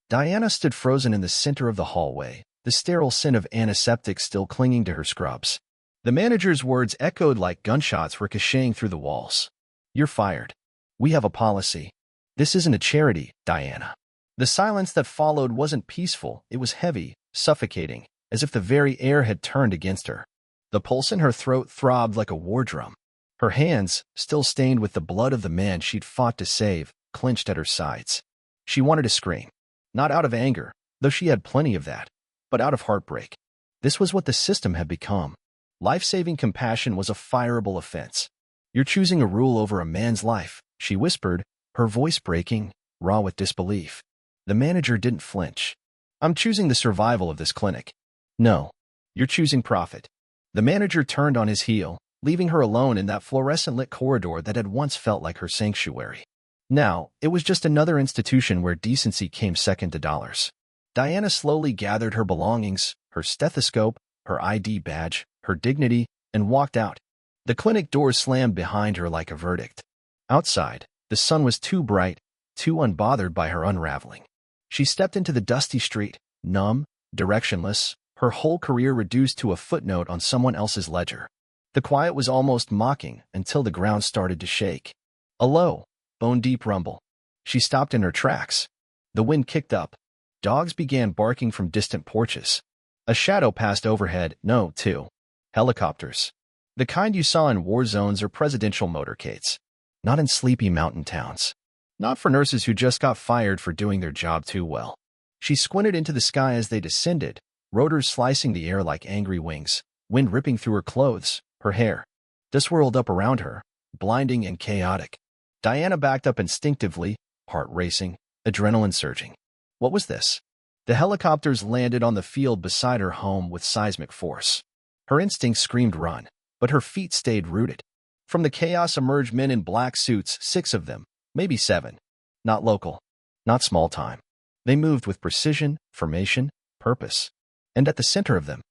Diana stood frozen in the center of the hallway, the sterile scent of antiseptic still clinging to her scrubs. The manager's words echoed like gunshots ricocheting through the walls. "You're fired. We have a policy. This isn't a charity, Diana." The silence that followed wasn't peaceful, it was heavy, suffocating, as if the very air had turned against her. The pulse in her throat throbbed like a war drum. Her hands, still stained with the blood of the man she'd fought to save, clenched at her sides. She wanted to scream. Not out of anger, though she had plenty of that, but out of heartbreak. This was what the system had become. Life-saving compassion was a fireable offense. "You're choosing a rule over a man's life," she whispered, her voice breaking, raw with disbelief. The manager didn't flinch. "I'm choosing the survival of this clinic." "No, you're choosing profit." The manager turned on his heel, leaving her alone in that fluorescent-lit corridor that had once felt like her sanctuary. Now, it was just another institution where decency came second to dollars. Diana slowly gathered her belongings, her stethoscope, her ID badge, her dignity, and walked out. The clinic doors slammed behind her like a verdict. Outside, the sun was too bright, too unbothered by her unraveling. She stepped into the dusty street, numb, directionless, her whole career reduced to a footnote on someone else's ledger. The quiet was almost mocking until the ground started to shake. A low, bone-deep rumble. She stopped in her tracks. The wind kicked up. Dogs began barking from distant porches. A shadow passed overhead. No, two. Helicopters. The kind you saw in war zones or presidential motorcades. Not in sleepy mountain towns. Not for nurses who just got fired for doing their job too well. She squinted into the sky as they descended, rotors slicing the air like angry wings, wind ripping through her clothes, her hair. Dust whirled up around her, blinding and chaotic. Diana backed up instinctively, heart racing, adrenaline surging. What was this? The helicopters landed on the field beside her home with seismic force. Her instincts screamed run, but her feet stayed rooted. From the chaos emerged men in black suits, 6 of them, maybe 7. Not local, not small time. They moved with precision, formation, purpose. And at the center of them,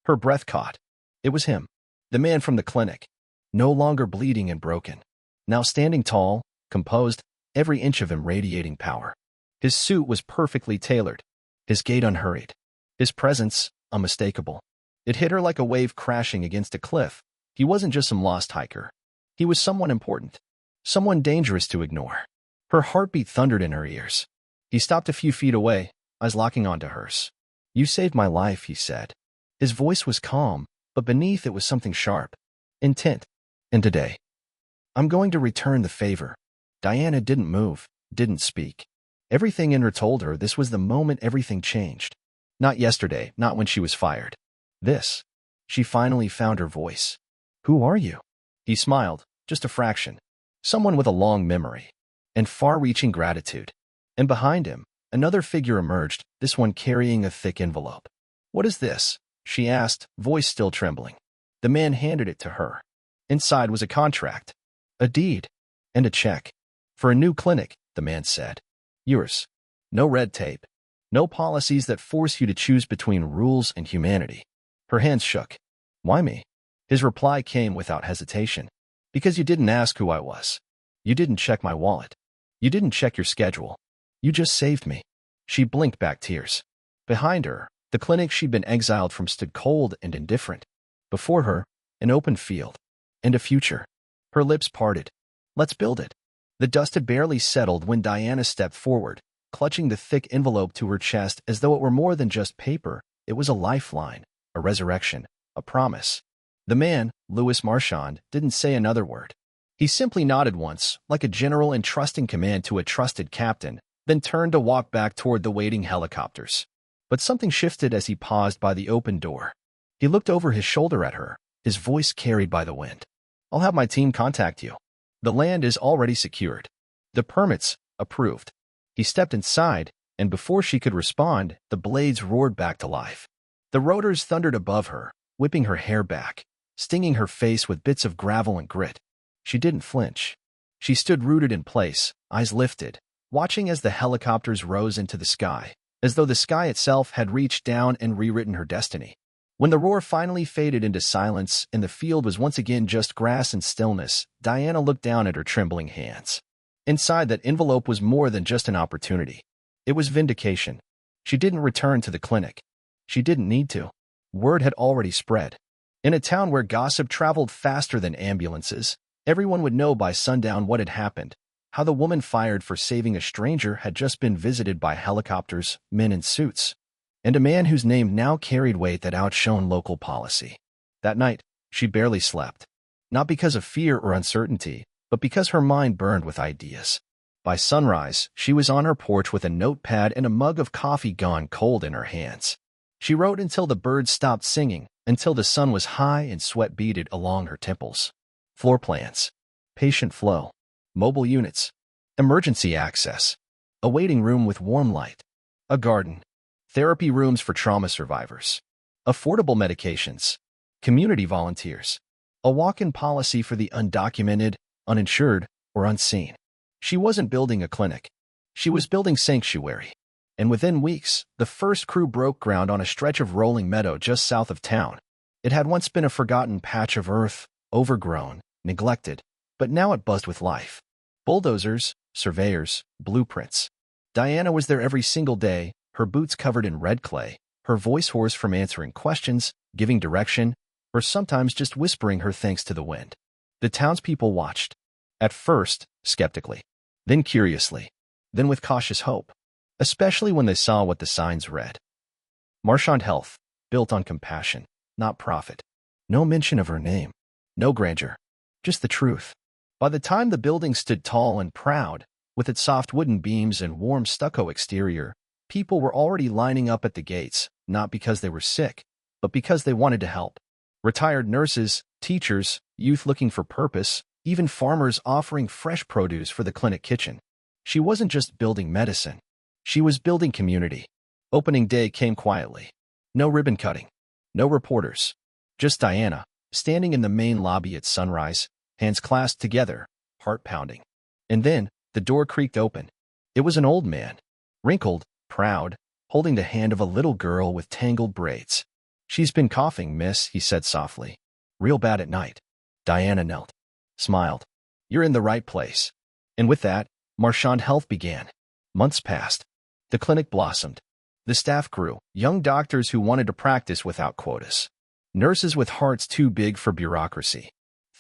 her breath caught. It was him, the man from the clinic, no longer bleeding and broken. Now standing tall, composed, every inch of him radiating power. His suit was perfectly tailored, his gait unhurried, his presence unmistakable. It hit her like a wave crashing against a cliff. He wasn't just some lost hiker. He was someone important, someone dangerous to ignore. Her heartbeat thundered in her ears. He stopped a few feet away, eyes locking onto hers. "You saved my life," he said. His voice was calm, but beneath it was something sharp, intent. "And today, I'm going to return the favor." Diana didn't move, didn't speak. Everything in her told her this was the moment everything changed. Not yesterday, not when she was fired. This. She finally found her voice. "Who are you?" He smiled, just a fraction. Someone with a long memory and far-reaching gratitude. And behind him, another figure emerged, this one carrying a thick envelope. "What is this?" she asked, voice still trembling. The man handed it to her. Inside was a contract, a deed, and a check. "For a new clinic," the man said. "Yours. No red tape. No policies that force you to choose between rules and humanity." Her hands shook. "Why me?" His reply came without hesitation. "Because you didn't ask who I was. You didn't check my wallet. You didn't check your schedule. You just saved me." She blinked back tears. Behind her, the clinic she'd been exiled from stood cold and indifferent. Before her, an open field. And a future. Her lips parted. "Let's build it." The dust had barely settled when Diana stepped forward, clutching the thick envelope to her chest as though it were more than just paper. It was a lifeline, a resurrection, a promise. The man, Louis Marchand, didn't say another word. He simply nodded once, like a general entrusting command to a trusted captain, then turned to walk back toward the waiting helicopters. But something shifted as he paused by the open door. He looked over his shoulder at her, his voice carried by the wind. "I'll have my team contact you. The land is already secured. The permits, approved." He stepped inside, and before she could respond, the blades roared back to life. The rotors thundered above her, whipping her hair back, stinging her face with bits of gravel and grit. She didn't flinch. She stood rooted in place, eyes lifted, watching as the helicopters rose into the sky, as though the sky itself had reached down and rewritten her destiny. When the roar finally faded into silence and the field was once again just grass and stillness, Diana looked down at her trembling hands. Inside that envelope was more than just an opportunity. It was vindication. She didn't return to the clinic. She didn't need to. Word had already spread. In a town where gossip traveled faster than ambulances, everyone would know by sundown what had happened, how the woman fired for saving a stranger had just been visited by helicopters, men in suits, and a man whose name now carried weight that outshone local policy. That night, she barely slept. Not because of fear or uncertainty, but because her mind burned with ideas. By sunrise, she was on her porch with a notepad and a mug of coffee gone cold in her hands. She wrote until the birds stopped singing, until the sun was high and sweat beaded along her temples. Floor plans, patient flow, mobile units, emergency access, a waiting room with warm light, a garden, therapy rooms for trauma survivors, affordable medications, community volunteers, a walk-in policy for the undocumented, uninsured, or unseen. She wasn't building a clinic. She was building sanctuary. And within weeks, the first crew broke ground on a stretch of rolling meadow just south of town. It had once been a forgotten patch of earth, overgrown, neglected, but now it buzzed with life. Bulldozers, surveyors, blueprints. Diana was there every single day, her boots covered in red clay, her voice hoarse from answering questions, giving direction, or sometimes just whispering her thanks to the wind. The townspeople watched. At first, skeptically. Then curiously. Then with cautious hope. Especially when they saw what the signs read. Marchand Health, built on compassion, not profit. No mention of her name. No grandeur. Just the truth. By the time the building stood tall and proud, with its soft wooden beams and warm stucco exterior, people were already lining up at the gates, not because they were sick, but because they wanted to help. Retired nurses, teachers, youth looking for purpose, even farmers offering fresh produce for the clinic kitchen. She wasn't just building medicine. She was building community. Opening day came quietly. No ribbon cutting. No reporters. Just Diana, standing in the main lobby at sunrise, hands clasped together, heart pounding. And then, the door creaked open. It was an old man, wrinkled, proud, holding the hand of a little girl with tangled braids. "She's been coughing, miss," he said softly. "Real bad at night." Diana knelt. Smiled. "You're in the right place." And with that, Marchand Health began. Months passed. The clinic blossomed. The staff grew, young doctors who wanted to practice without quotas. Nurses with hearts too big for bureaucracy.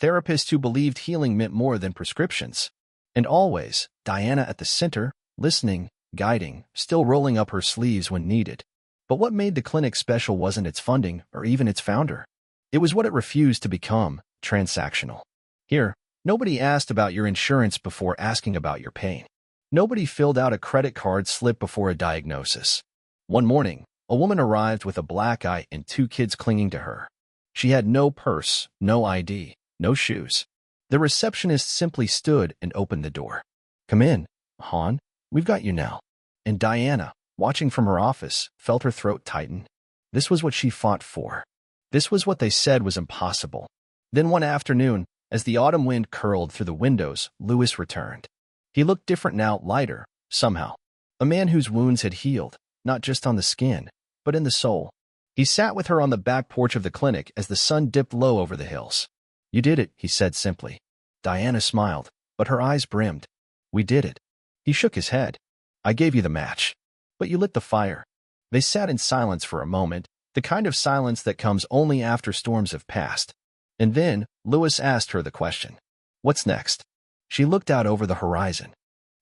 Therapists who believed healing meant more than prescriptions. And always, Diana at the center, listening, guiding, still rolling up her sleeves when needed. But what made the clinic special wasn't its funding or even its founder. It was what it refused to become: transactional. Here, nobody asked about your insurance before asking about your pain. Nobody filled out a credit card slip before a diagnosis. One morning, a woman arrived with a black eye and 2 kids clinging to her. She had no purse, no ID, no shoes. The receptionist simply stood and opened the door. "Come in, hon. We've got you now." And Diana, watching from her office, felt her throat tighten. This was what she fought for. This was what they said was impossible. Then one afternoon, as the autumn wind curled through the windows, Louis returned. He looked different now, lighter, somehow. A man whose wounds had healed, not just on the skin, but in the soul. He sat with her on the back porch of the clinic as the sun dipped low over the hills. "You did it," he said simply. Diana smiled, but her eyes brimmed. "We did it." He shook his head. "I gave you the match, but you lit the fire." They sat in silence for a moment, the kind of silence that comes only after storms have passed. And then, Louis asked her the question. "What's next?" She looked out over the horizon.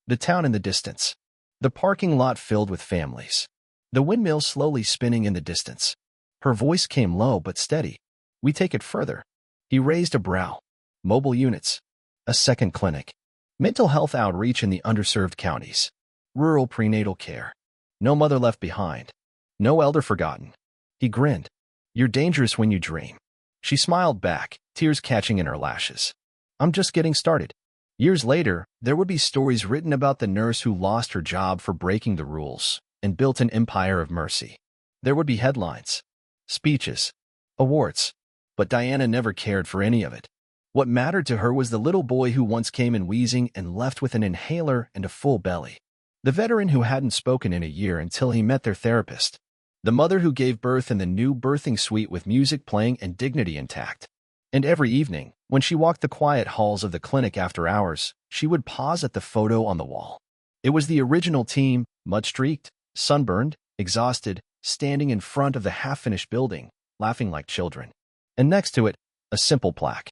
The town in the distance. The parking lot filled with families. The windmill slowly spinning in the distance. Her voice came low but steady. "We take it further." He raised a brow. Mobile units. A second clinic. Mental health outreach in the underserved counties. Rural prenatal care. No mother left behind. No elder forgotten. He grinned. "You're dangerous when you dream." She smiled back, tears catching in her lashes. "I'm just getting started." Years later, there would be stories written about the nurse who lost her job for breaking the rules and built an empire of mercy. There would be headlines, speeches, awards. But Diana never cared for any of it. What mattered to her was the little boy who once came in wheezing and left with an inhaler and a full belly. The veteran who hadn't spoken in a year until he met their therapist. The mother who gave birth in the new birthing suite with music playing and dignity intact. And every evening, when she walked the quiet halls of the clinic after hours, she would pause at the photo on the wall. It was the original team, Mud-streaked, sunburned, exhausted, standing in front of the half-finished building, laughing like children. And next to it, a simple plaque.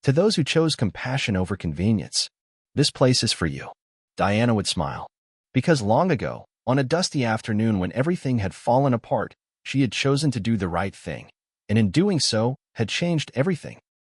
To those who chose compassion over convenience, this place is for you. Diana would smile. Because long ago, on a dusty afternoon when everything had fallen apart, she had chosen to do the right thing, and in doing so, had changed everything.